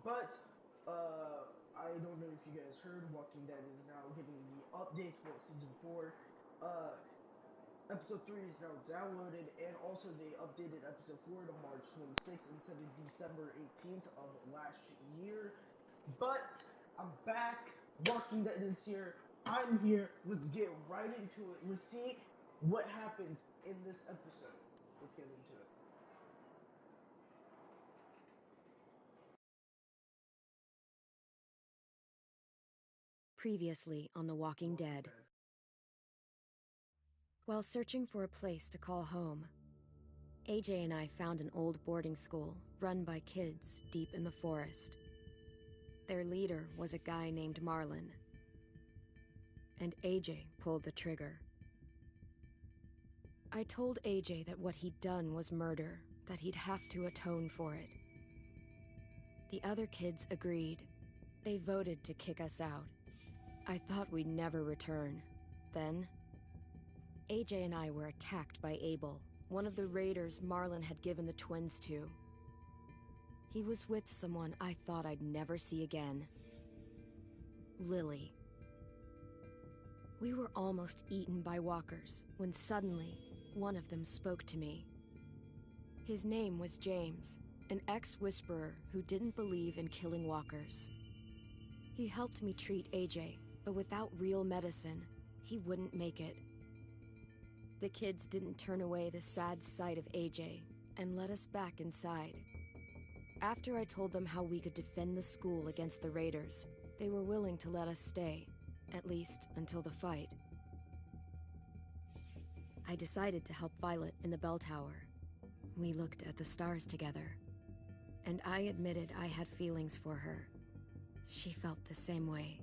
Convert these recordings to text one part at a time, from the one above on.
But I don't know if you guys heard, Walking Dead is now getting the update for season 4. Uh, episode 3 is now downloaded, and also they updated episode 4 to March 26th instead of December 18th of last year. But I'm back. Walking Dead is here. I'm here. Let's get right into it. Let's see what happens in this episode. Let's get into it. Previously on The Walking Dead. While searching for a place to call home, AJ and I found an old boarding school run by kids deep in the forest. Their leader was a guy named Marlon, and AJ pulled the trigger. I told AJ that what he'd done was murder, that he'd have to atone for it. The other kids agreed. They voted to kick us out. I thought we'd never return. Then, AJ and I were attacked by Abel, one of the raiders Marlon had given the twins to. He was with someone I thought I'd never see again. Lily. We were almost eaten by walkers when suddenly one of them spoke to me. His name was James, an ex-whisperer who didn't believe in killing walkers. He helped me treat AJ, but without real medicine, he wouldn't make it. The kids didn't turn away the sad sight of AJ and let us back inside. After I told them how we could defend the school against the raiders, they were willing to let us stay, at least until the fight. I decided to help Violet in the bell tower. We looked at the stars together, and I admitted I had feelings for her. She felt the same way.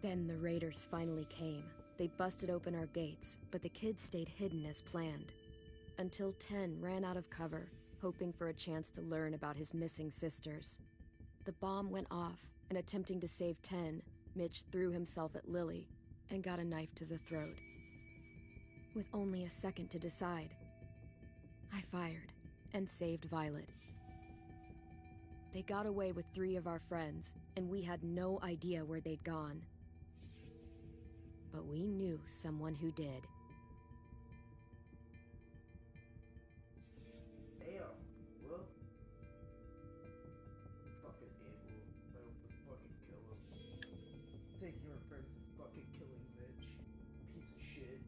Then the raiders finally came. They busted open our gates, but the kids stayed hidden as planned. Until 10 ran out of cover, hoping for a chance to learn about his missing sisters. The bomb went off, and attempting to save 10, Mitch threw himself at Lily and got a knife to the throat. With only a second to decide, I fired and saved Violet. They got away with 3 of our friends, and we had no idea where they'd gone. But we knew someone who did. Damn, well, fucking Abel. I hope to fucking kill him. Taking our friends and fucking killing Mitch. Piece of shit.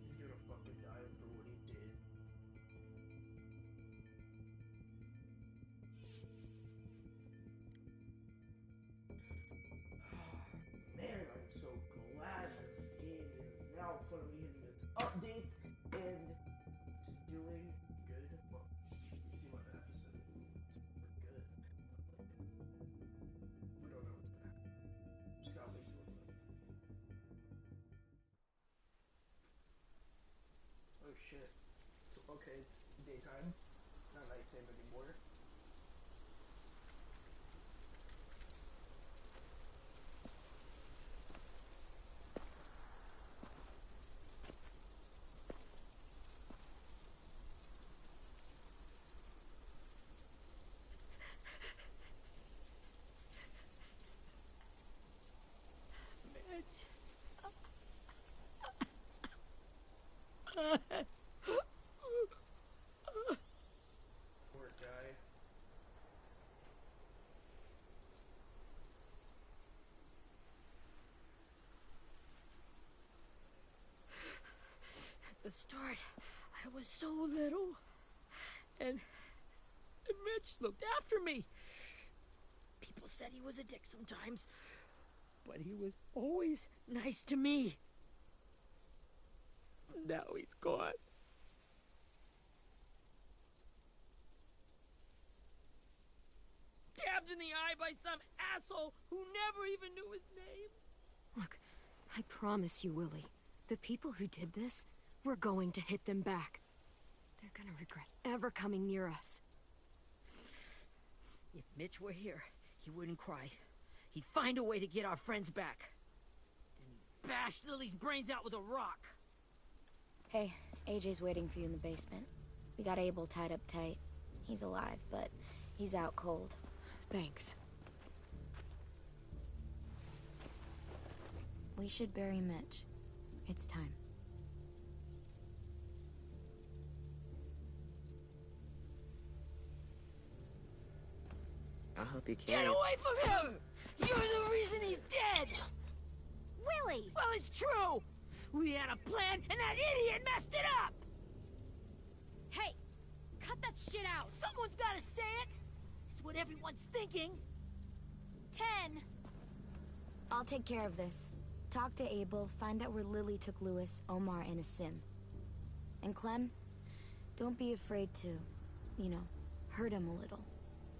He's gonna fucking die for what he did. Man, I'm so glad that this game is now finally hitting its updates and it's doing good. Well, you see what the episode is. It's good. Like, we don't know what's gonna happen. Just gotta wait till it's done. Oh shit. So, okay, it's daytime, not nighttime anymore. Poor guy. At the start, I was so little, and Mitch looked after me. People said he was a dick sometimes, but he was always nice to me. Now he's gone. Stabbed in the eye by some asshole who never even knew his name. Look, I promise you, Willie, the people who did this, we're going to hit them back. They're gonna regret ever coming near us. If Mitch were here, he wouldn't cry. He'd find a way to get our friends back. Then he'd bash Lily's brains out with a rock. Hey, AJ's waiting for you in the basement. We got Abel tied up tight. He's alive, but he's out cold. Thanks. We should bury Mitch. It's time. I'll help you carry Get it. away from him! You're the reason he's dead! Willie! Well, it's true! We had a plan, and that idiot messed it up! Hey! Cut that shit out! Someone's gotta say it! It's what everyone's thinking! 10. I'll take care of this. Talk to Abel, find out where Lily took Lewis, Omar, and a sim. And Clem, don't be afraid to, you know, hurt him a little.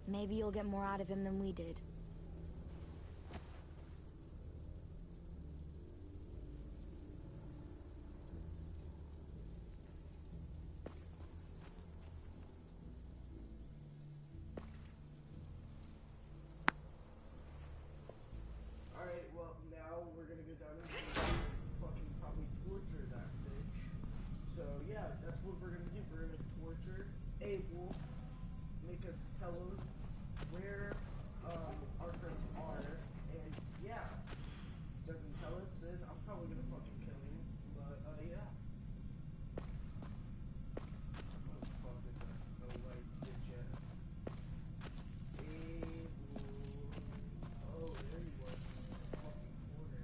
Maybe you'll get more out of him than we did. Alright, well, now we're gonna go down and fucking probably torture that bitch. So, yeah, that's what we're gonna do. We're gonna torture Abel, make us tell him where our friends are, and yeah, doesn't tell us, then I'm probably gonna fucking kill him, but yeah. What the fuck is that? Oh, like, bitch ass. Abel. Oh, there he was. Fucking corner.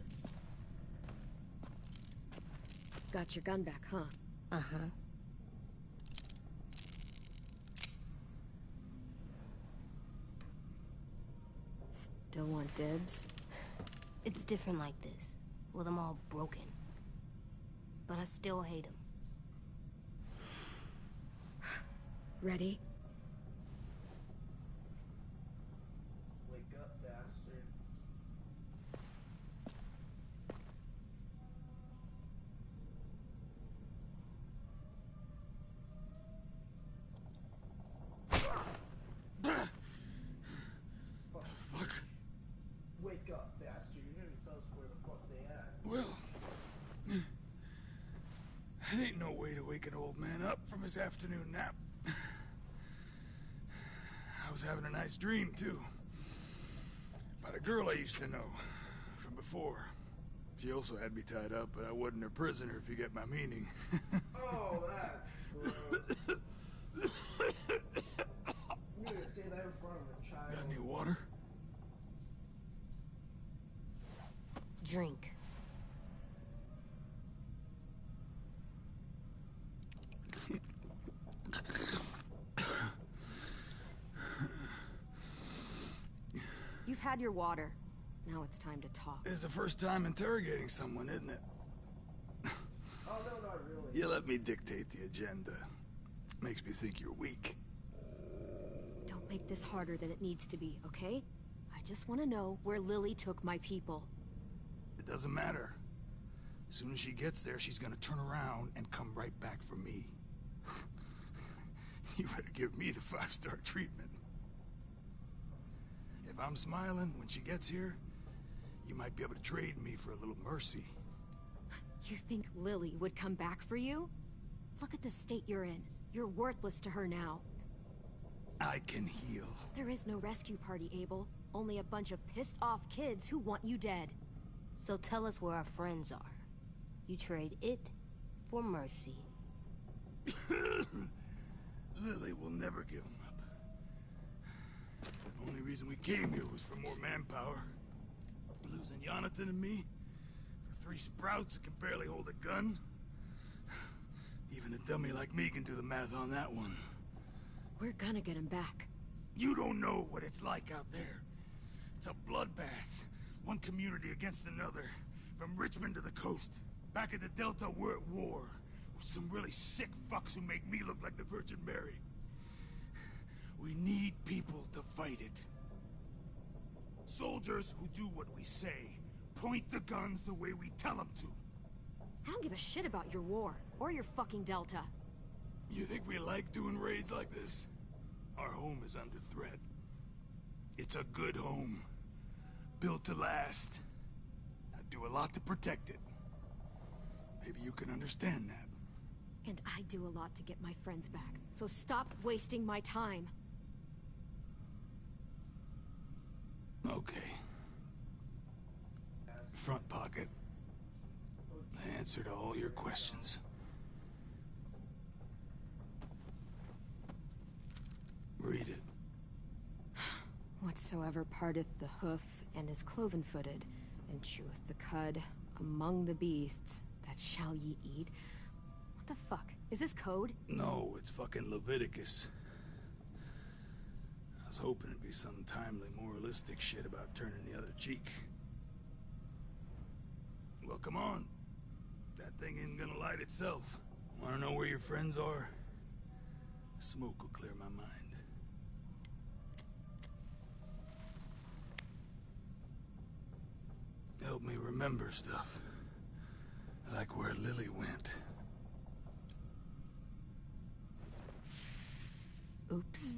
Got your gun back, huh? Uh-huh. Still want dibs? It's different like this, with them all broken. But I still hate them. Ready? Wake up, bastard. Fuck. Wake up, bastard. You didn't tell us where the fuck they at. Well, it ain't no way to wake an old man up from his afternoon nap. I was having a nice dream, too. About a girl I used to know from before. She also had me tied up, but I wasn't her prisoner, if you get my meaning. Oh, that's gross. You didn't say that in front of a child. Got any water? Drink. You've had your water. Now it's time to talk. It's the first time interrogating someone, isn't it? Oh, no, not really. You let me dictate the agenda. Makes me think you're weak. Don't make this harder than it needs to be, okay? I just want to know where Lily took my people. It doesn't matter. As soon as she gets there, she's gonna turn around and come right back for me. You better give me the 5-star treatment. If I'm smiling when she gets here, you might be able to trade me for a little mercy. You think Lily would come back for you? Look at the state you're in. You're worthless to her now. I can heal. There is no rescue party, Abel. Only a bunch of pissed-off kids who want you dead. So tell us where our friends are. You trade it for mercy. Lily will never give him up. The only reason we came here was for more manpower. Losing Jonathan and me for 3 sprouts that can barely hold a gun. Even a dummy like me can do the math on that one. We're gonna get him back. You don't know what it's like out there. It's a bloodbath. One community against another. From Richmond to the coast. Back at the Delta, we're at war. With some really sick fucks who make me look like the Virgin Mary. We need people to fight it. Soldiers who do what we say. Point the guns the way we tell them to. I don't give a shit about your war, or your fucking Delta. You think we like doing raids like this? Our home is under threat. It's a good home. Built to last. I do a lot to protect it. Maybe you can understand that. And I do a lot to get my friends back, so stop wasting my time. Okay. Front pocket. The answer to all your questions. Read it. Whatsoever parteth the hoof and is cloven-footed, and cheweth the cud among the beasts, that shall ye eat. What the fuck? Is this code? No, it's fucking Leviticus. I was hoping it'd be some timely, moralistic shit about turning the other cheek. Well, come on. That thing ain't gonna light itself. Wanna know where your friends are? Smoke will clear my mind. Help me remember stuff. Like where Lily went. Oops.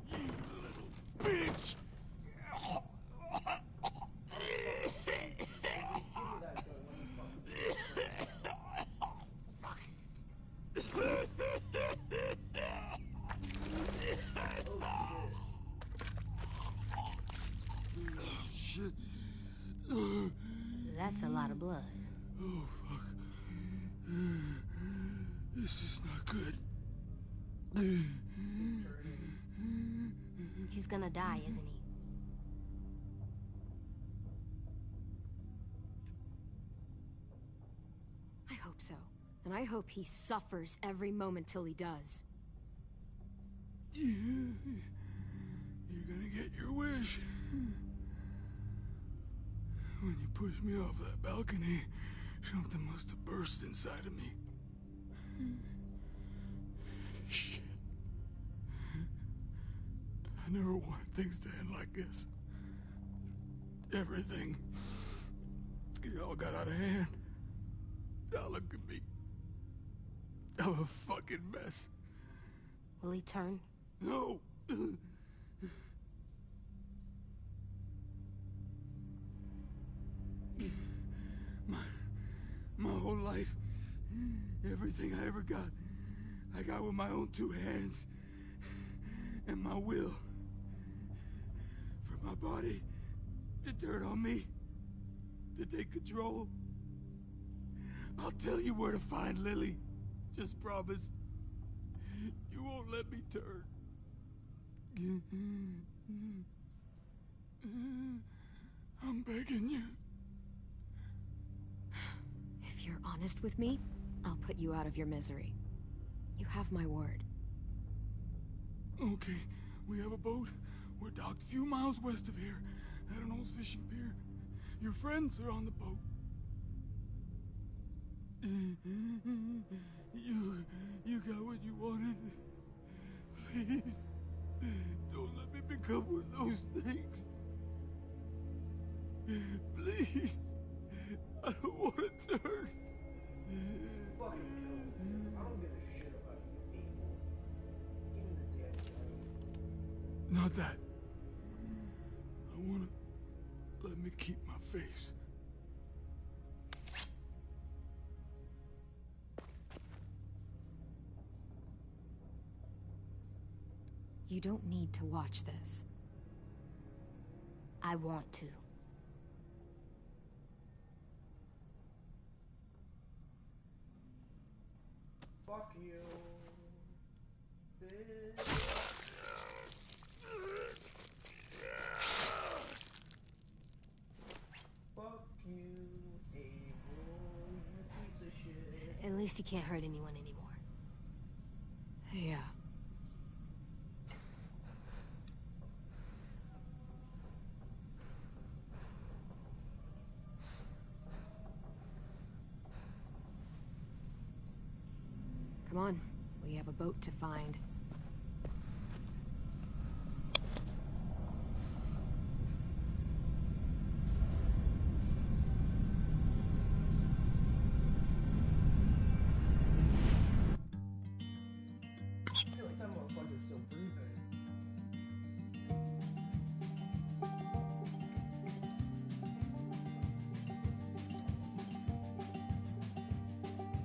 You little bitch! Shit. That's a lot of blood. Oh, fuck. This is not good. He's gonna die, isn't he? I hope so. And I hope he suffers every moment till he does. You're gonna get your wish. When you pushed me off that balcony, something must have burst inside of me. Shit. I never wanted things to end like this. Everything. It all got out of hand. Now look at me. I'm a fucking mess. Will he turn? No. My whole life, everything I ever got, I got with my own two hands and my will. For my body to turn on me, to take control. I'll tell you where to find Lily. Just promise. You won't let me turn. I'm begging you. If you're honest with me, I'll put you out of your misery. You have my word. Okay, we have a boat. We're docked a few miles west of here, at an old fishing pier. Your friends are on the boat. You got what you wanted. Please, don't let me become one of those things. Please, I don't want to turn. Fucking kill me. I don't give a shit about you people. Give me the damn gun. Not that. I want to let me keep my face. You don't need to watch this. I want to. Fuck you. Bitch. Fuck you, Abel, you piece of shit. At least he can't hurt anyone anymore. Yeah. Come on, we have a boat to find. I feel like that motherfucker's still breathing.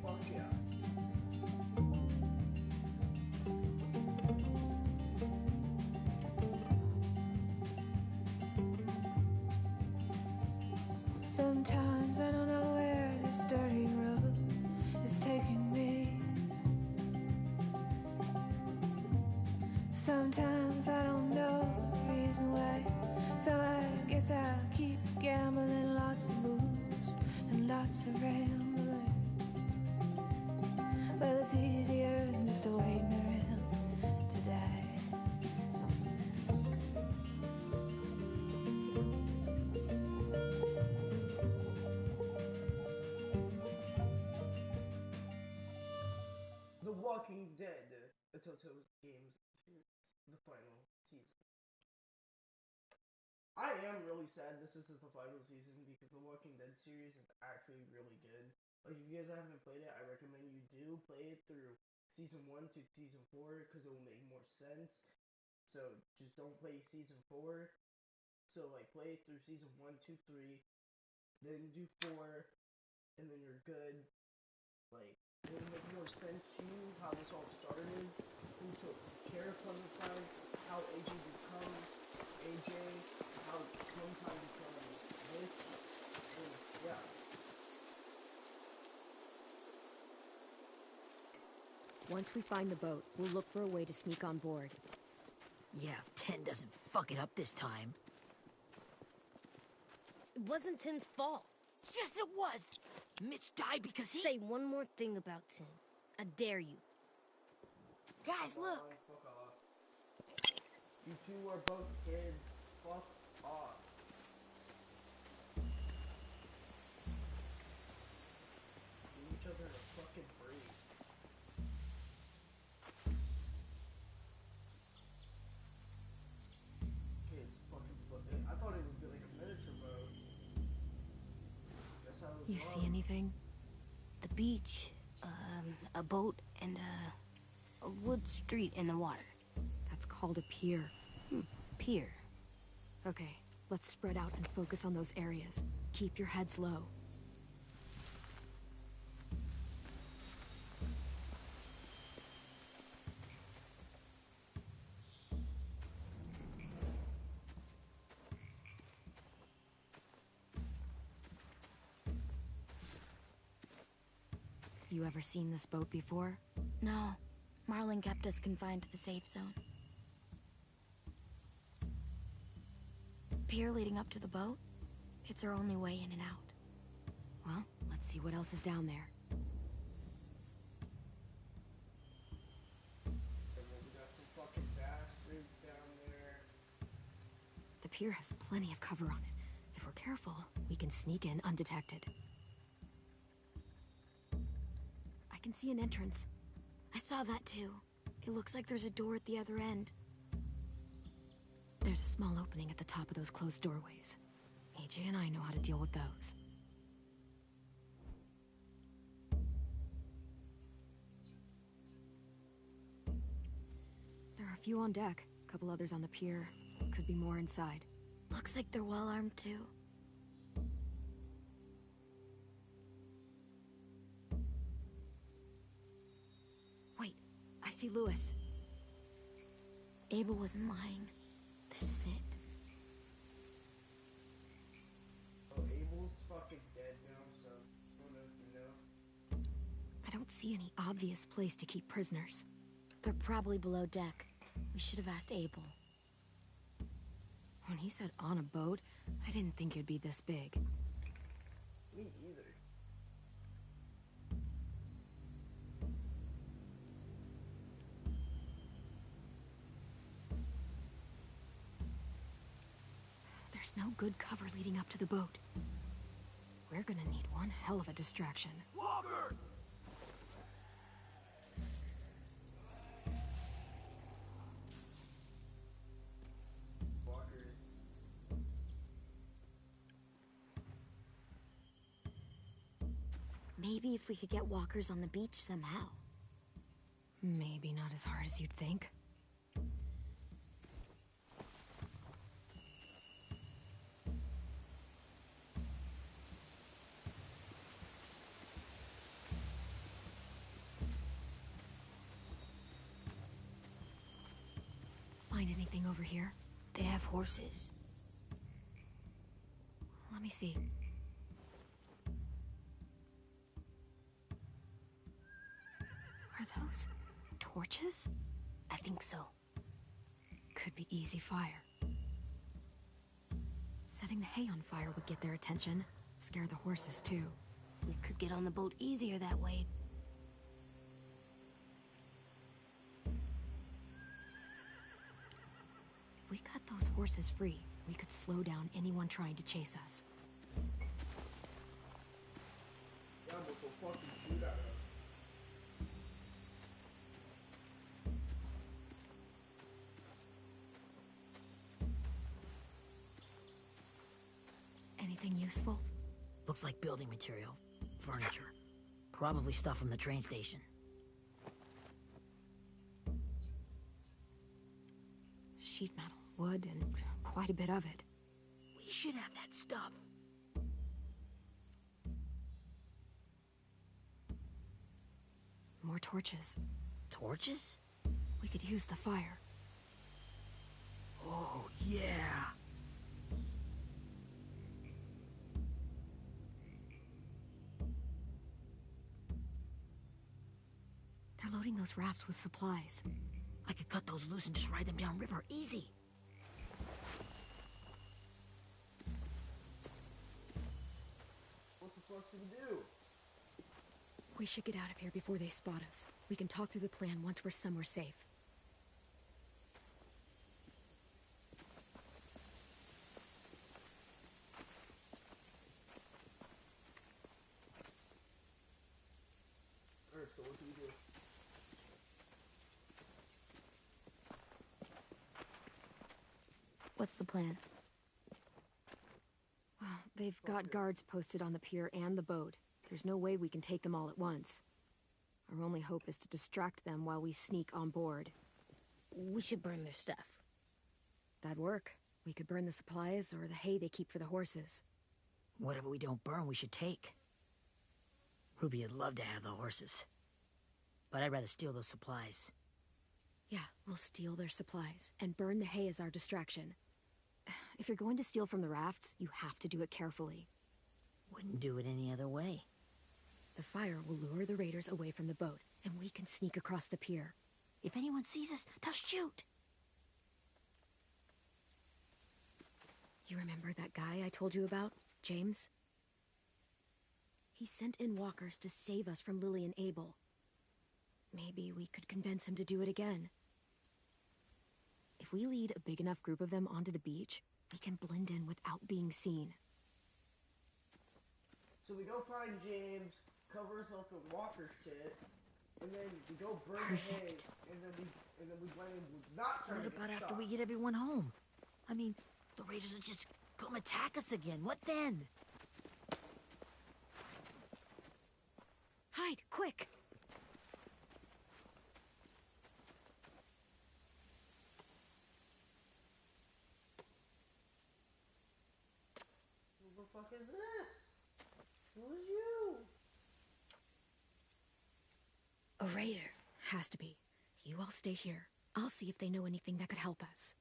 Fuck yeah. Sometimes I don't know where this dirty road is taking me. Sometimes I don't know the reason why, so I guess I'll keep gambling. Lots of moves and lots of rambling. Well, it's easier than just waiting around to die. The Walking Dead, the Telltale Games, the final season. I am really sad this isn't the final season because the Walking Dead series is actually really good. Like, if you guys haven't played it, I recommend you do play it through season 1 to season 4 because it will make more sense. So, just don't play season 4. So, like, play it through season 1, 2, 3, then do 4, and then you're good. Like, it will make more sense to you how this all started, who took care of Clementine, how AJ becomes AJ, how Clementine becomes this, and yeah. Once we find the boat, we'll look for a way to sneak on board. Yeah, if 10 doesn't fuck it up this time. It wasn't Tin's fault. Yes, it was! Mitch died because he... Say one more thing about Tin. I dare you. Guys, look! Fuck off. You two are both kids. Fuck off. Give each other a fucking break. Kids fucking I thought it would be like a miniature mode. Guess I was You wrong. see anything? The beach, a boat, and a wood street in the water. That's called a pier. Pier. Okay, let's spread out and focus on those areas. Keep your heads low. You ever seen this boat before? No. Marlin kept us confined to the safe zone. Pier leading up to the boat? It's our only way in and out. Well, let's see what else is down there. We got some fucking bastards down there. The pier has plenty of cover on it. If we're careful, we can sneak in undetected. I can see an entrance. I saw that too. It looks like there's a door at the other end. There's a small opening at the top of those closed doorways. AJ and I know how to deal with those. There are a few on deck, a couple others on the pier. Could be more inside. Looks like they're well armed too. Wait, I see Lewis. Abel wasn't lying. This is it. Oh, Abel's fucking dead now, so I don't know if you know. I don't see any obvious place to keep prisoners. They're probably below deck. We should have asked Abel. When he said on a boat, I didn't think it'd be this big. Me either. There's no good cover leading up to the boat. We're gonna need one hell of a distraction. Walkers! Walkers. Maybe if we could get walkers on the beach somehow. Maybe not as hard as you'd think. Find anything over here? They have horses. Let me see. Are those torches? I think so. Could be easy fire. Setting the hay on fire would get their attention. Scare the horses, too. We could get on the boat easier that way. If we cut those horses free, we could slow down anyone trying to chase us. Yeah, but so fucking shoot at us. Anything useful? Looks like building material. Furniture. Probably stuff from the train station. Sheet metal, wood, and quite a bit of it. We should have that stuff. More torches. Torches? We could use the fire. Oh, yeah. They're loading those rafts with supplies. I could cut those loose and just ride them downriver. Easy. What the fuck should we do? We should get out of here before they spot us. We can talk through the plan once we're somewhere safe. Alright, so what do we do? What's the plan? Well, they've got guards posted on the pier and the boat. There's no way we can take them all at once. Our only hope is to distract them while we sneak on board. We should burn their stuff. That'd work. We could burn the supplies or the hay they keep for the horses. Whatever we don't burn, we should take. Ruby would love to have the horses. But I'd rather steal those supplies. Yeah, we'll steal their supplies and burn the hay as our distraction. If you're going to steal from the rafts, you have to do it carefully. Wouldn't do it any other way. The fire will lure the raiders away from the boat, and we can sneak across the pier. If anyone sees us, they'll shoot. You remember that guy I told you about, James? He sent in walkers to save us from Lily and Abel. Maybe we could convince him to do it again. If we lead a big enough group of them onto the beach, we can blend in without being seen. So we go find James, cover ourselves with walker shit, and then we go burn the hay, Perfect. and then we blend in with not trying What to about get after shot. we get everyone home? I mean, the raiders will just come attack us again. What then? Hide, quick! Who the fuck is this? Who is you? A raider. Has to be. You all stay here. I'll see if they know anything that could help us.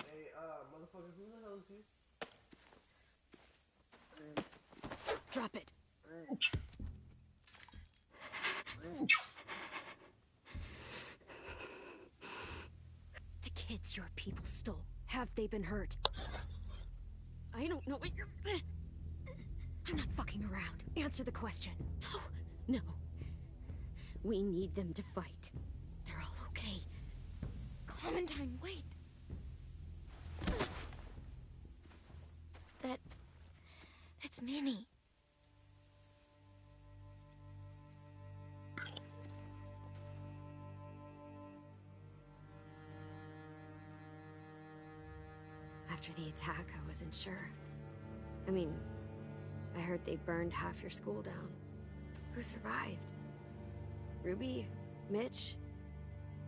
Hey, motherfucker, who the hell is you? Drop it. The kids your people stole. Have they been hurt? I don't know what you're... I'm not fucking around. Answer the question. No. We need them to fight. They're all okay. Clementine, wait. That's Minnie. After the attack, I wasn't sure. I mean, I heard they burned half your school down. Who survived? Ruby? Mitch?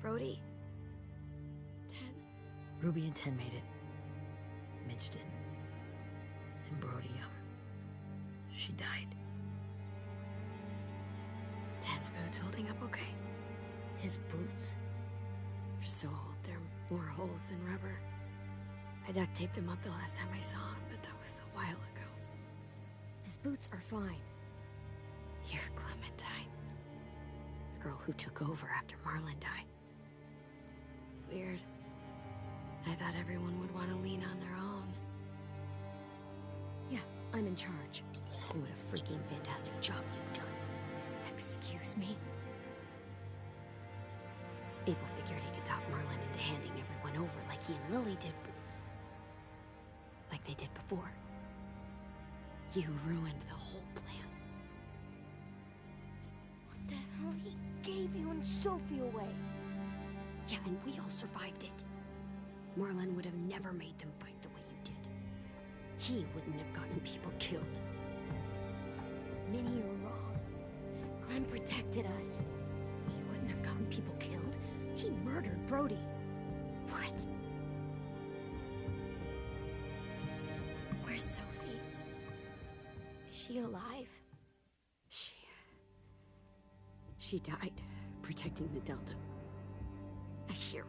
Brody? 10? Ruby and 10 made it. Mitch didn't. And Brody, she died. 10's boots holding up okay? His boots? They're so old, they're more holes than rubber. I duct taped him up the last time I saw him, but that was a while ago. His boots are fine. You're Clementine. The girl who took over after Marlon died. It's weird. I thought everyone would want to lean on their own. Yeah, I'm in charge. What a freaking fantastic job you've done. Excuse me? Abel figured he could talk Marlon into handing everyone over like he and Lily did, but... like they did before. You ruined the whole plan. What the hell? He gave you and Sophie away. Yeah, and we all survived it. Marlon would have never made them fight the way you did. He wouldn't have gotten people killed. Minnie, you're wrong. Clem protected us. He wouldn't have gotten people killed. He murdered Brody. What? Where's Sophie? Is she alive? She died protecting the Delta. A hero.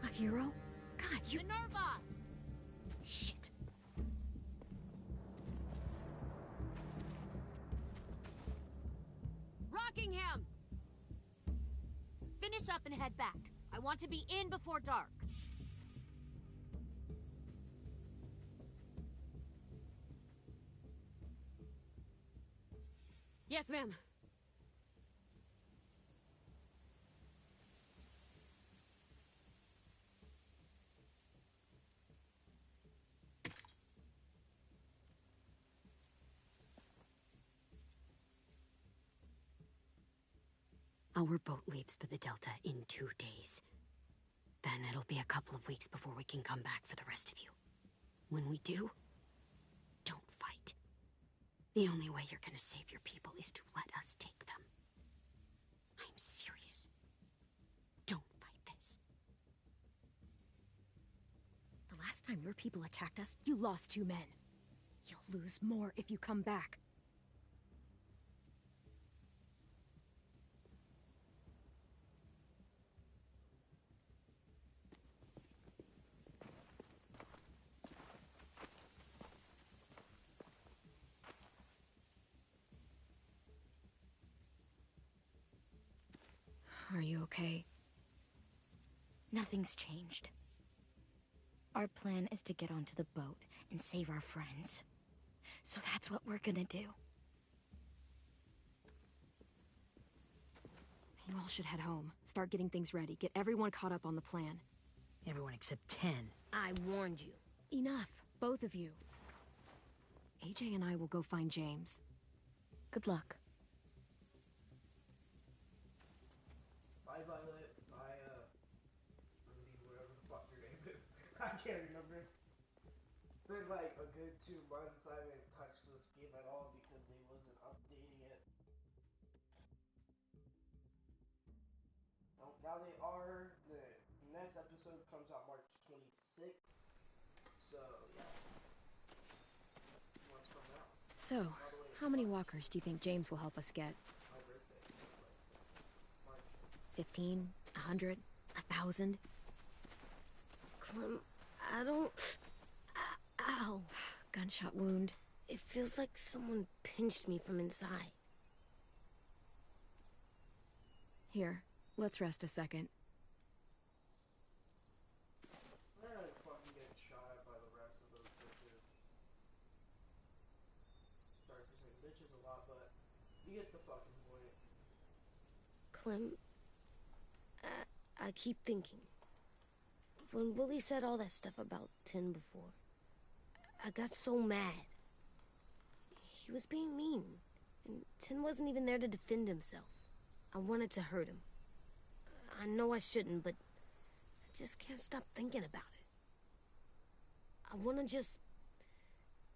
A hero? God, you... Minerva! Shit. Rockingham! Finish up and head back. I want to be in before dark. Yes, ma'am. Our boat leaves for the Delta in 2 days. Then it'll be a couple of weeks before we can come back for the rest of you. When we do, don't fight. The only way you're gonna save your people is to let us take them. I'm serious. Don't fight this. The last time your people attacked us, you lost 2 men. You'll lose more if you come back. Are you okay? Nothing's changed. Our plan is to get onto the boat and save our friends. So that's what we're gonna do. You all should head home. Start getting things ready. Get everyone caught up on the plan. Everyone except 10. I warned you. Enough, both of you. AJ and I will go find James. Good luck. Bye, Violet. Bye, Rudy, whatever the fuck your name is. I can't remember. It's been like a good 2 months. I haven't touched this game at all because they wasn't updating it. Oh, now they are. The next episode comes out March 26th. So, yeah. Months from now. So, how many walkers do you think James will help us get? My birthday. 15? 100? 1,000? Clem, I don't... Ow. Gunshot wound. It feels like someone pinched me from inside. Here, let's rest a second. I'm not fucking getting shot at by the rest of those bitches. Sorry for saying bitches a lot, but you get the fucking point. Clem, I keep thinking. When Willie said all that stuff about 10 before, I got so mad. He was being mean, and 10 wasn't even there to defend himself. I wanted to hurt him. I know I shouldn't, but I just can't stop thinking about it. I want to just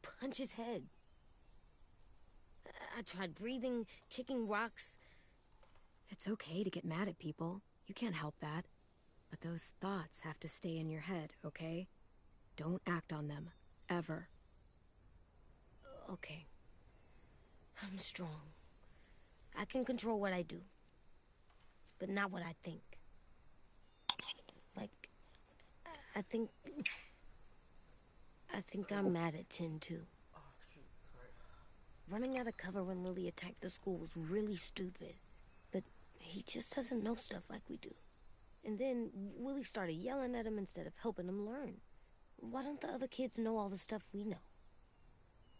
punch his head. I tried breathing, kicking rocks. It's okay to get mad at people. You can't help that. But those thoughts have to stay in your head, okay? Don't act on them. Ever. Okay. I'm strong. I can control what I do. But not what I think. I think I'm mad at Tin, too. Oh, shoot, sorry. Running out of cover when Lily attacked the school was really stupid. But he just doesn't know stuff like we do. And then Willie started yelling at him instead of helping him learn. Why don't the other kids know all the stuff we know?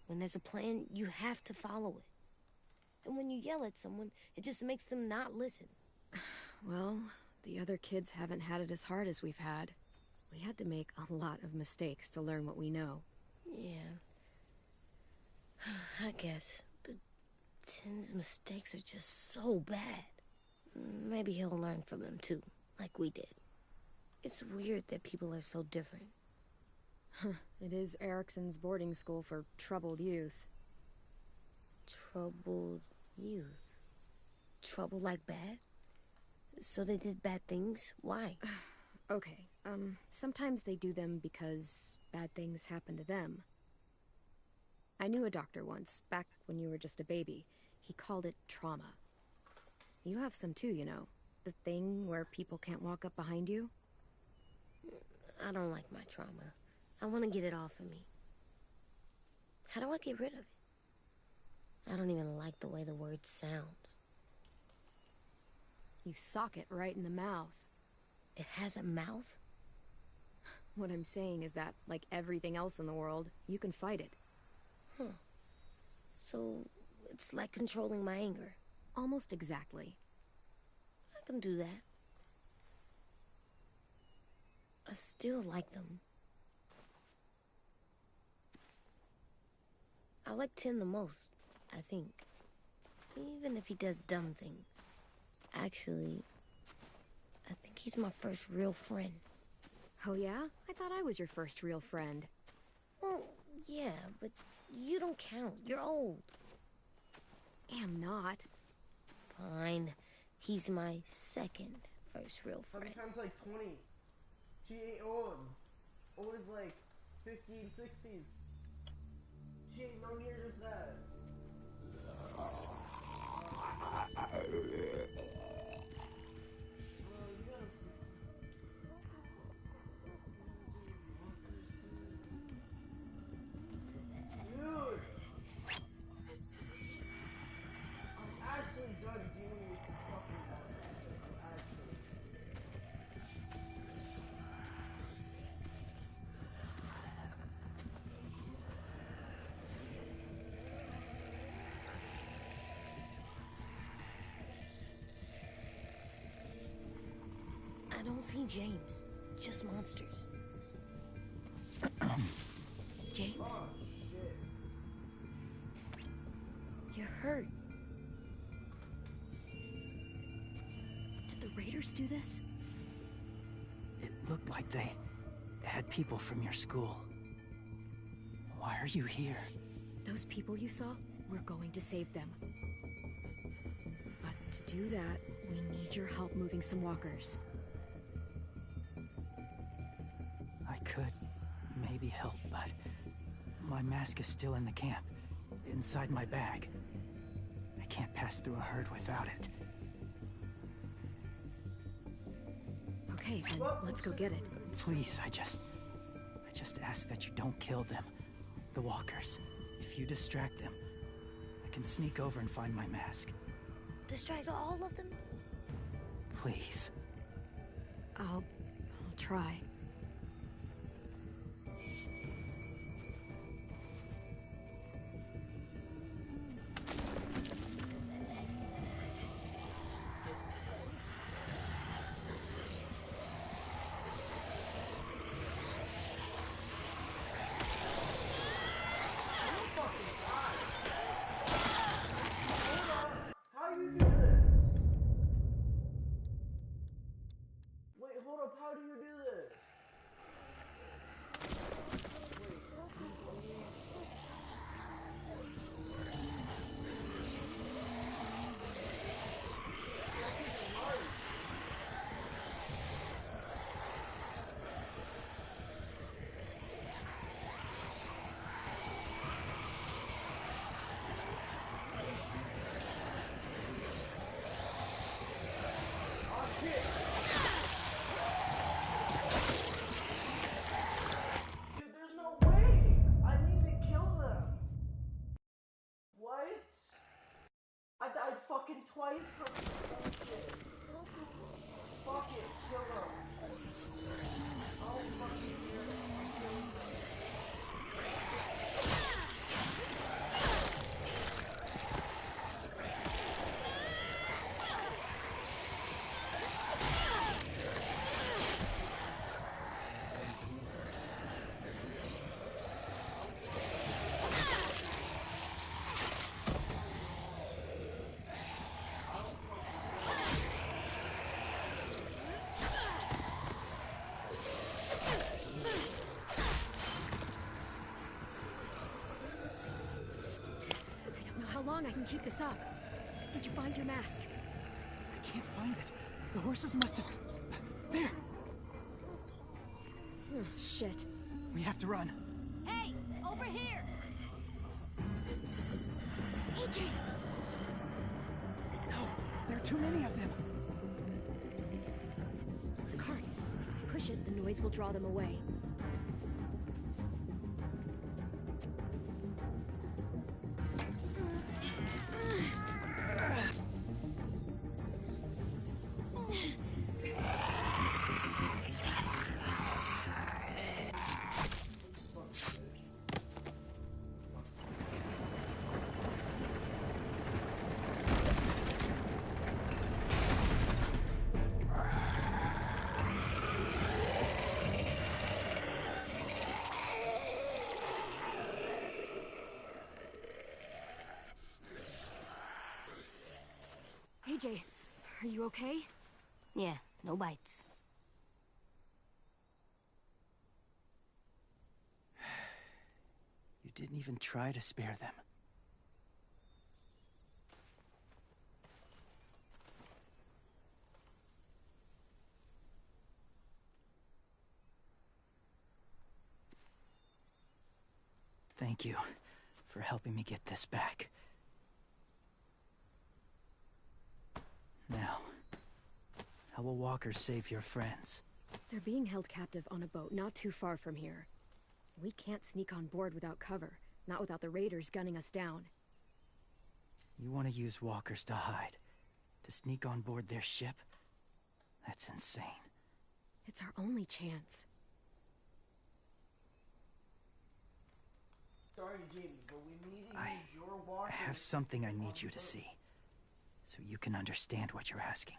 When there's a plan, you have to follow it. And when you yell at someone, it just makes them not listen. Well, the other kids haven't had it as hard as we've had. We had to make a lot of mistakes to learn what we know. Yeah. I guess. But Tin's mistakes are just so bad. Maybe he'll learn from them too, like we did. It's weird that people are so different. It is Erickson's boarding school for troubled youth. Troubled youth? Trouble like bad? So they did bad things? Why? Okay, sometimes they do them because bad things happen to them. I knew a doctor once, back when you were just a baby. He called it trauma. You have some too, you know. The thing where people can't walk up behind you. I don't like my trauma. I want to get it off of me. How do I get rid of it? I don't even like the way the word sounds. You sock it right in the mouth. It has a mouth? What I'm saying is that, like everything else in the world, you can fight it. Huh. So, it's like controlling my anger. Almost exactly. I can do that. I still like them. I like Tin the most, I think. Even if he does dumb things. Actually, I think he's my first real friend. Oh yeah? I thought I was your first real friend. Well, yeah, but you don't count. You're old. Am not. Fine. He's my second first real friend. Sometimes like 20. She ain't old. Old is like 50s, 60s. She ain't no near to that. Dude! I'm actually done dealing with this fucking water. Actually. I don't see James. Just monsters. James? Oh, shit. You're hurt. Did the Raiders do this? It looked like they had people from your school. Why are you here? Those people you saw, we're going to save them. But to do that, we need your help moving some walkers. I could maybe help, but my mask is still in the camp, inside my bag. I can't pass through a herd without it. Okay, then let's go get it. Please, I just ask that you don't kill them, the walkers. If you distract them, I can sneak over and find my mask. Distract all of them? Please. I'll try. How you do this? Wait, hold up, how do you do this? twice from bullshit. Fuck it, kill him. I don't fucking care. I'm killing him. How long I can keep this up? Did you find your mask? I can't find it. The horses must have... There! Oh, shit. We have to run. Hey, over here! AJ! No, there are too many of them. The cart. If I push it, the noise will draw them away. AJ, are you okay? Yeah, no bites. You didn't even try to spare them. Thank you for helping me get this back. Now, how will walkers save your friends? They're being held captive on a boat not too far from here. We can't sneak on board without cover, not without the raiders gunning us down. You want to use walkers to hide? To sneak on board their ship? That's insane. It's our only chance. Sorry, James, but we need to I use your walker. have something I need you to see, so you can understand what you're asking.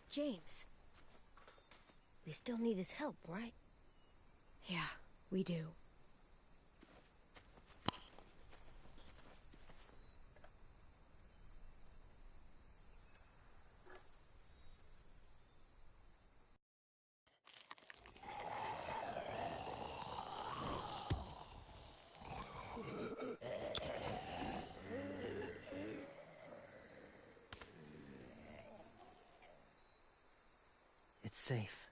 James. We still need his help, right? Yeah, we do. It's safe.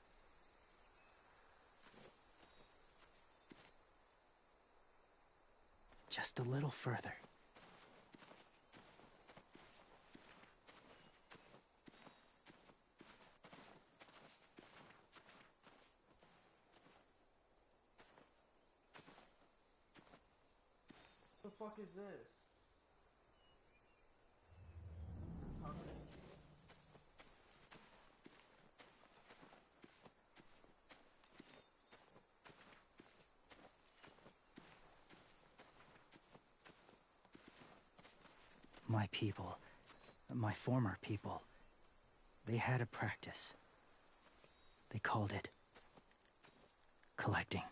Just a little further. What the fuck is this? Okay. My people, my former people, they had a practice. They called it collecting.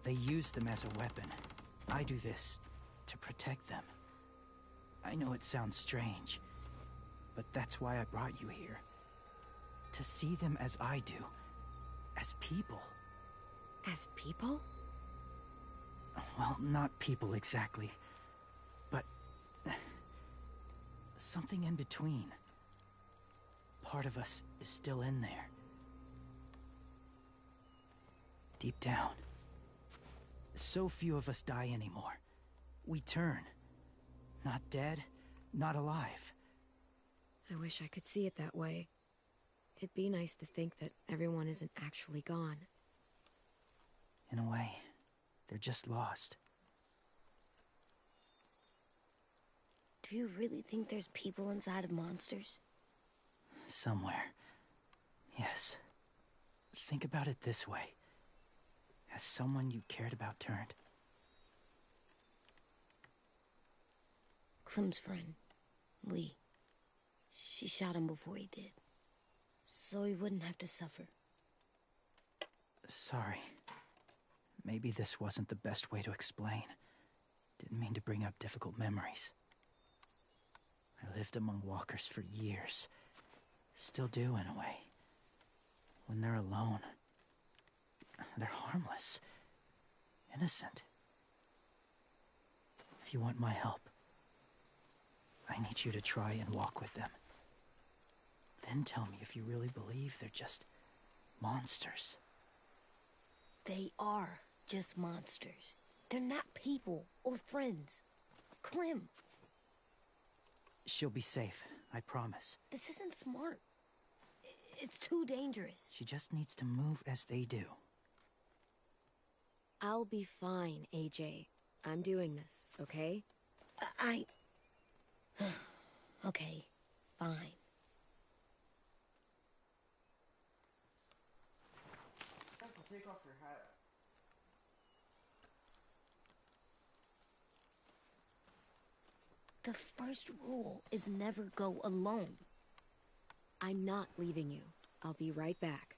They use them as a weapon. I do this to protect them. I know it sounds strange, but that's why I brought you here. To see them as I do. As people. As people? Well, not people exactly, but something in between. Part of us is still in there. Deep down, So few of us die anymore. We turn. Not dead, not alive. I wish I could see it that way. It'd be nice to think that everyone isn't actually gone. In a way, they're just lost. Do you really think there's people inside of monsters? Somewhere. Yes. Think about it this way. Has someone you cared about turned? Clem's friend, Lee. She shot him before he did. So he wouldn't have to suffer. Sorry. Maybe this wasn't the best way to explain. Didn't mean to bring up difficult memories. I lived among walkers for years. Still do, in a way. When they're alone, they're harmless. Innocent. If you want my help, I need you to try and walk with them. Then tell me if you really believe they're just monsters. They are just monsters. They're not people or friends. Clem. She'll be safe, I promise. This isn't smart. It's too dangerous. She just needs to move as they do. I'll be fine, AJ. I'm doing this, okay? Okay, fine. Take off your hat. The first rule is never go alone. I'm not leaving you. I'll be right back.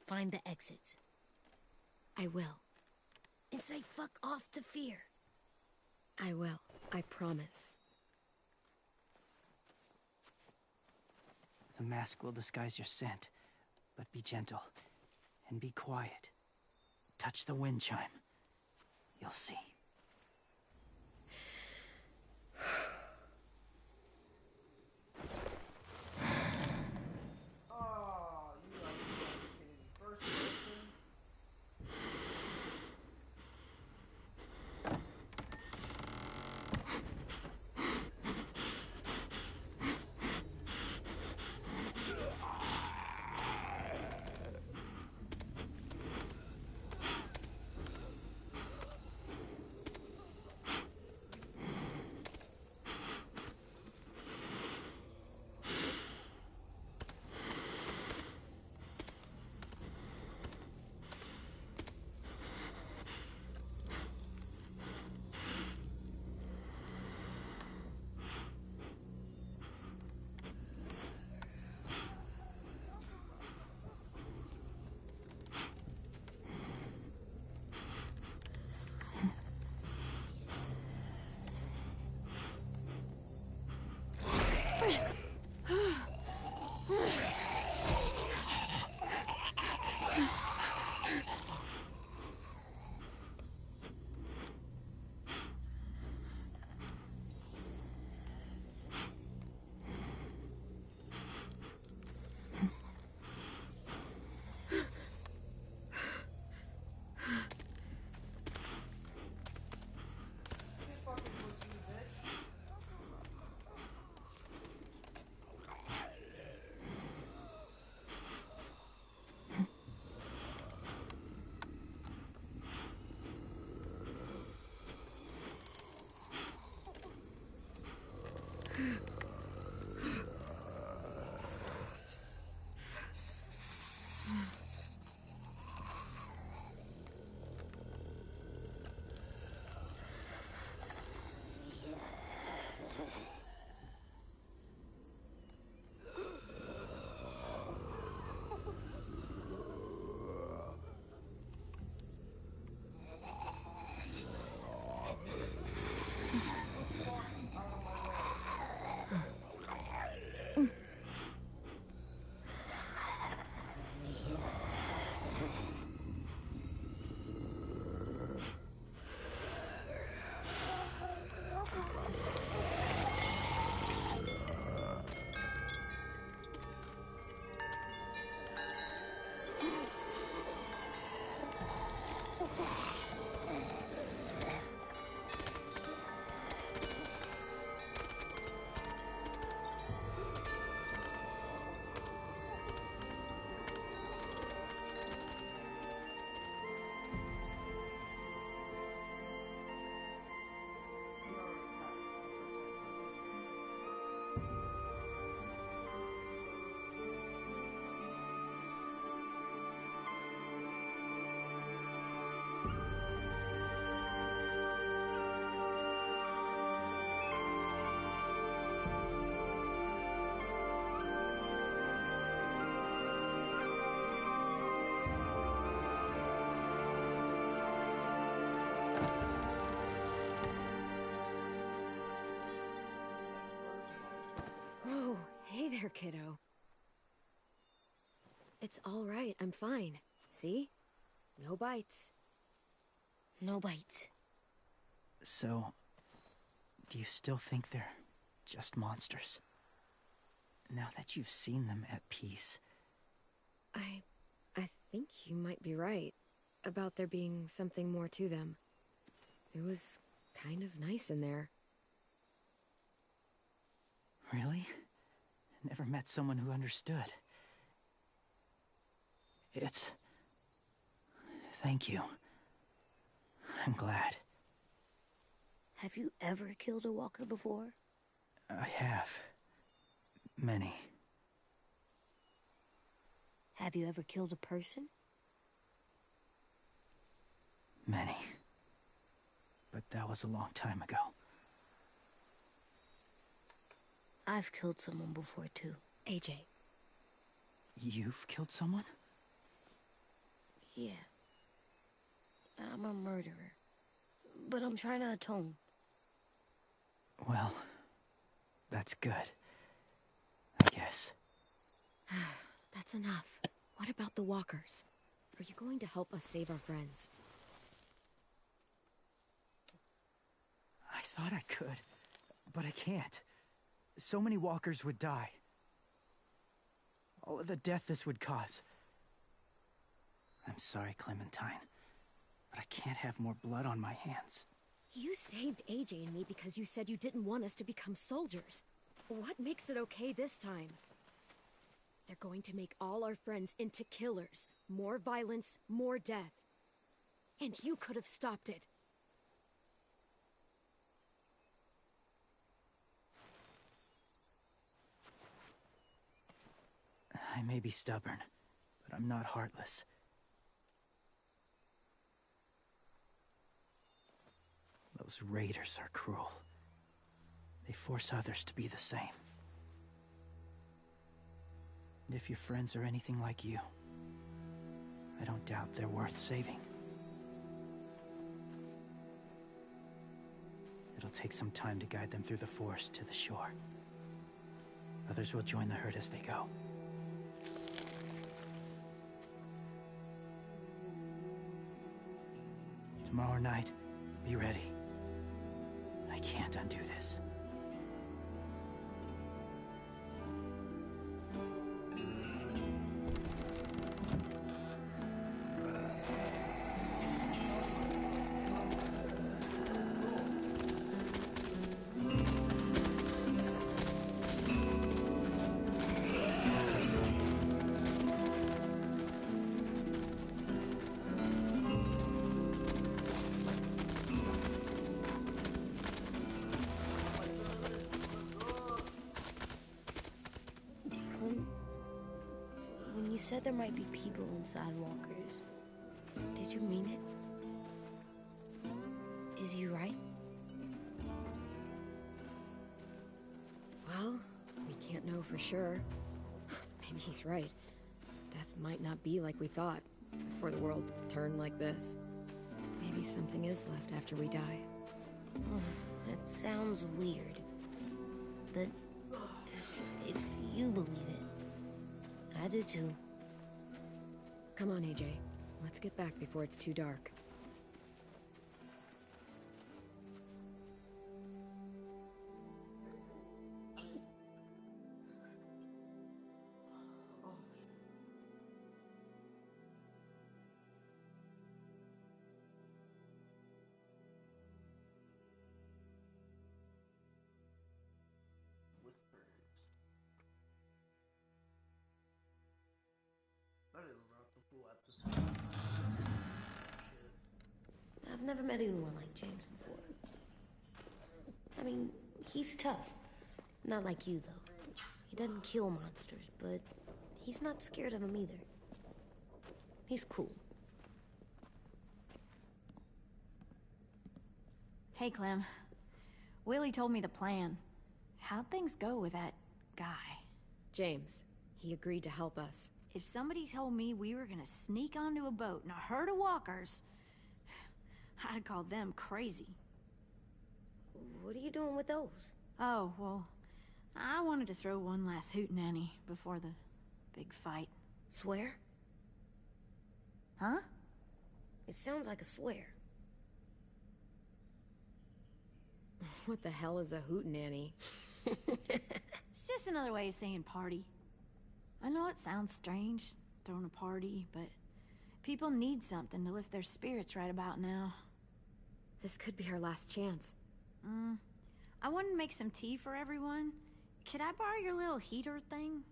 Find the exits. I will. And say fuck off to fear. I will. I promise. The mask will disguise your scent, but be gentle. And be quiet. Touch the wind chime. You'll see. Oh, you are kidding me. First person. there, kiddo. It's all right. I'm fine. See? No bites. No bites. So, do you still think they're just monsters? Now that you've seen them at peace. I think you might be right about there being something more to them. It was kind of nice in there. Really? Never met someone who understood. Thank you. I'm glad. Have you ever killed a walker before? I have. Many. Have you ever killed a person? Many. But that was a long time ago. I've killed someone before, too. AJ. You've killed someone? Yeah. I'm a murderer. But I'm trying to atone. Well, that's good. I guess. That's enough. What about the walkers? Are you going to help us save our friends? I thought I could, but I can't. So many walkers would die. All of the death this would cause. I'm sorry, Clementine, but I can't have more blood on my hands. You saved AJ and me because you said you didn't want us to become soldiers. What makes it okay this time? They're going to make all our friends into killers. More violence, more death. And you could have stopped it. I may be stubborn, but I'm not heartless. Those raiders are cruel. They force others to be the same. And if your friends are anything like you, I don't doubt they're worth saving. It'll take some time to guide them through the forest to the shore. Others will join the herd as they go. Tomorrow night, be ready. I can't undo this. When you said there might be people inside walkers, did you mean it? Is he right? Well, we can't know for sure. Maybe he's right. Death might not be like we thought, before the world turned like this. Maybe something is left after we die. That sounds weird. But if you believe it, I do too. Come on, AJ. Let's get back before it's too dark. I didn't watch the full episode. I've never met anyone like James before. I mean, he's tough. Not like you, though. He doesn't kill monsters, but he's not scared of them either. He's cool. Hey, Clem. Willie told me the plan. How'd things go with that guy? James, he agreed to help us. If somebody told me we were gonna sneak onto a boat in a herd of walkers, I'd call them crazy. What are you doing with those? Oh, well, I wanted to throw one last hootenanny before the big fight. Swear? Huh? It sounds like a swear. What the hell is a hootenanny? It's just another way of saying party. I know it sounds strange, throwing a party, but people need something to lift their spirits right about now. This could be our last chance. I wanted to make some tea for everyone. Could I borrow your little heater thing?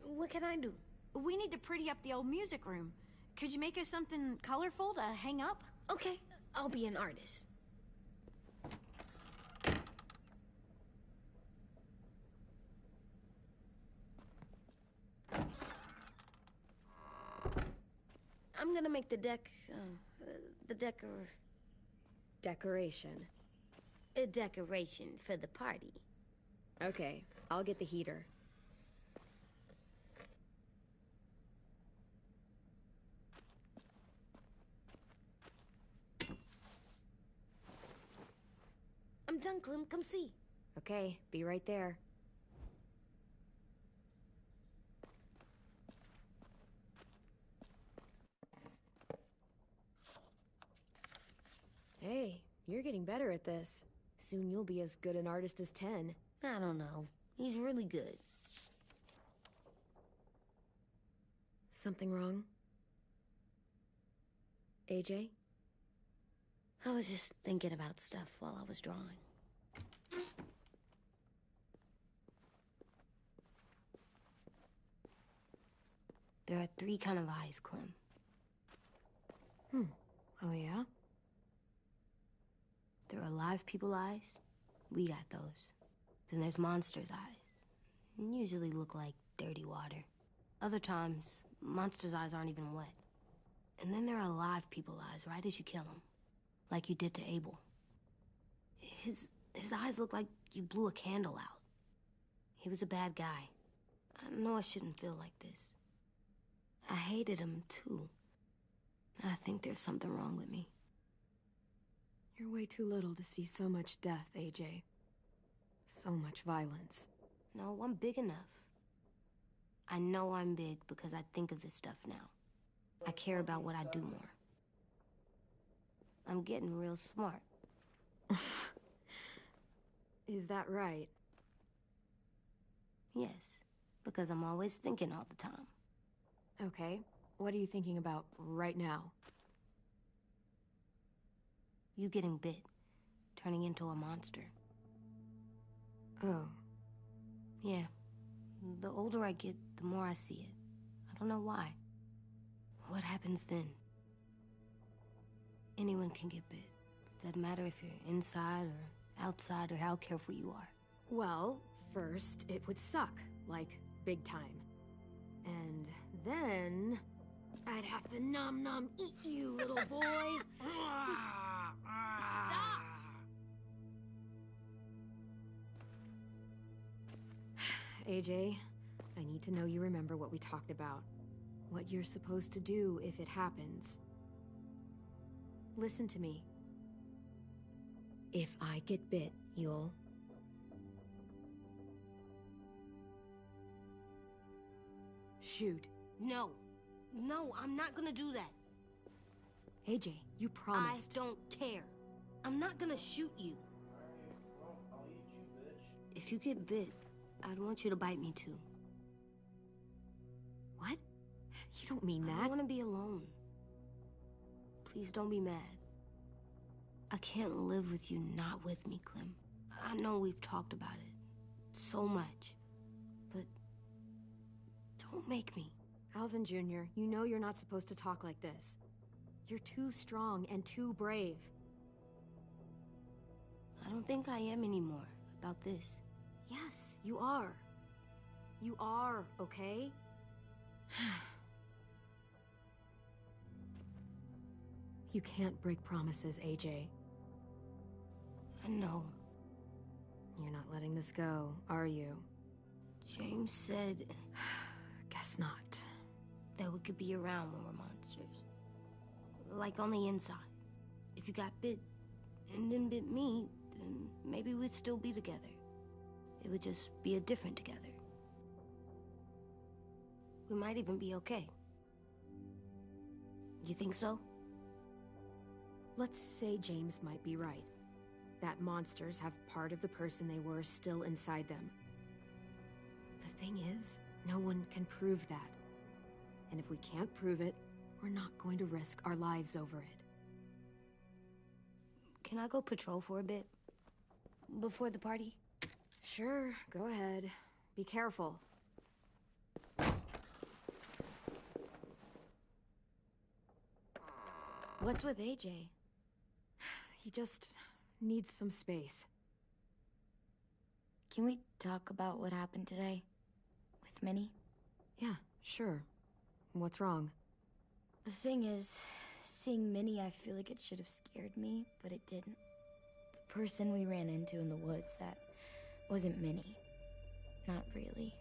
What can I do? We need to pretty up the old music room. Could you make us something colorful to hang up? Okay, I'll be an artist. I'm gonna make the Decoration. a decoration for the party. Okay, I'll get the heater. I'm done, Clem. Come see. Okay, be right there. Hey, you're getting better at this. Soon you'll be as good an artist as 10. I don't know. He's really good. Something wrong? AJ? I was just thinking about stuff while I was drawing. There are 3 kind of eyes, Clem. Oh yeah? There are live people eyes. We got those. Then there's monsters' eyes. Usually look like dirty water. Other times, monsters' eyes aren't even wet. And then there are live people eyes right as you kill them. Like you did to Abel. His eyes look like you blew a candle out. He was a bad guy. I know I shouldn't feel like this. I hated him, too. I think there's something wrong with me. You're way too little to see so much death, AJ. So much violence. No, I'm big enough. I know I'm big because I think of this stuff now. I care about what I do more. I'm getting real smart. Is that right? Yes, because I'm always thinking all the time. Okay, what are you thinking about right now? You getting bit, turning into a monster. Oh. Yeah. The older I get, the more I see it. I don't know why. What happens then? Anyone can get bit. Doesn't matter if you're inside or outside or how careful you are. Well, first, it would suck. Like, big time. And then... I'd have to nom eat you, little boy. Stop! AJ, I need to know you remember what we talked about. What you're supposed to do if it happens. Listen to me. If I get bit, you'll... shoot. No. No, I'm not gonna do that. AJ, you promised. I don't care. I'm not gonna shoot you. If you get bit, I'd want you to bite me too. What? You don't mean that. I want to be alone. Please don't be mad. I can't live with you not with me, Clem. I know we've talked about it so much, but don't make me. Alvin Jr., you know you're not supposed to talk like this. You're too strong and too brave. I don't think I am anymore about this. Yes, you are. You are, okay? You can't break promises, AJ. I know. You're not letting this go, are you? James said... Guess not. That we could be around when we're monsters. Like on the inside. If you got bit and then bit me, then maybe we'd still be together. it would just be a different together. We might even be okay. You think so? Let's say James might be right. That monsters have part of the person they were still inside them. The thing is, no one can prove that. And if we can't prove it, we're not going to risk our lives over it. Can I go patrol for a bit? Before the party? Sure, go ahead. Be careful. What's with AJ? He just needs some space. Can we talk about what happened today? With Minnie? Yeah, sure. What's wrong? The thing is, seeing Minnie, I feel like it should have scared me, but it didn't. The person we ran into in the woods, that wasn't Minnie. Not really.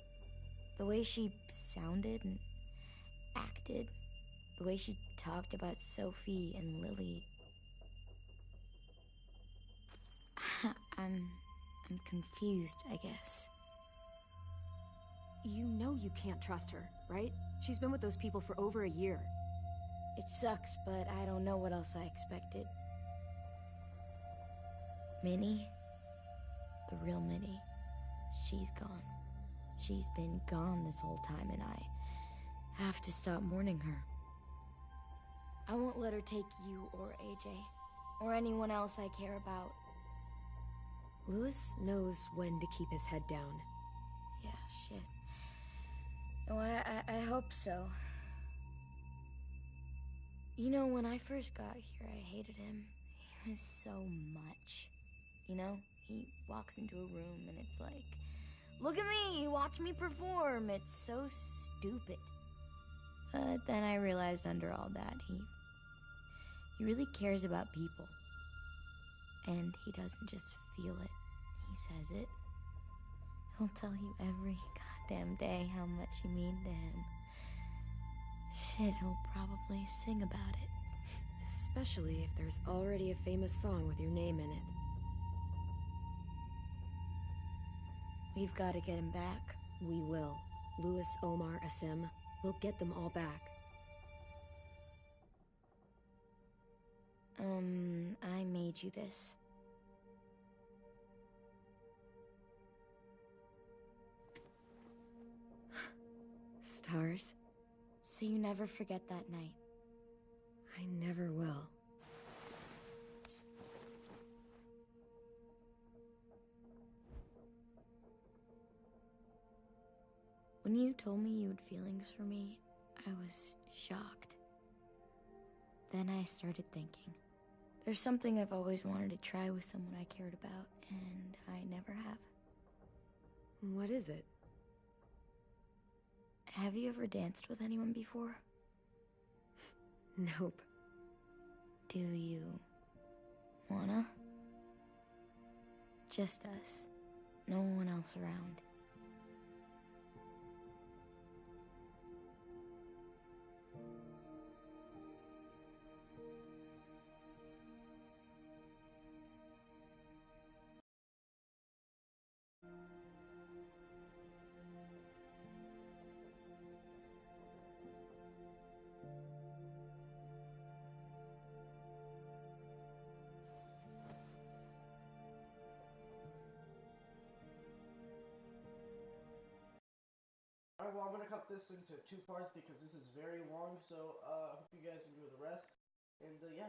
The way she sounded and acted, the way she talked about Sophie and Lily. I'm confused, I guess. You know you can't trust her, right? She's been with those people for over a year. It sucks, but I don't know what else I expected. Minnie? The real Minnie. She's gone. She's been gone this whole time, and I have to stop mourning her. I won't let her take you or AJ, or anyone else I care about. Louis knows when to keep his head down. Yeah, shit. No, I hope so. You know, when I first got here, I hated him. He was so much. You know, he walks into a room and it's like, look at me, watch me perform. It's so stupid. But then I realized under all that, he really cares about people. And he doesn't just feel it, he says it. He'll tell you every goddamn day how much you mean to him. Shit, he'll probably sing about it. Especially if there's already a famous song with your name in it. We've got to get him back. We will. Louis, Omar, Asim. We'll get them all back. I made you this. Stars? So you never forget that night. I never will. When you told me you had feelings for me, I was shocked. Then I started thinking. There's something I've always wanted to try with someone I cared about, and I never have. What is it? Have you ever danced with anyone before? Nope. Do you wanna? Just us. No one else around. Alright, well, I'm gonna cut this into 2 parts because this is very long, so, hope you guys enjoy the rest, and, yeah.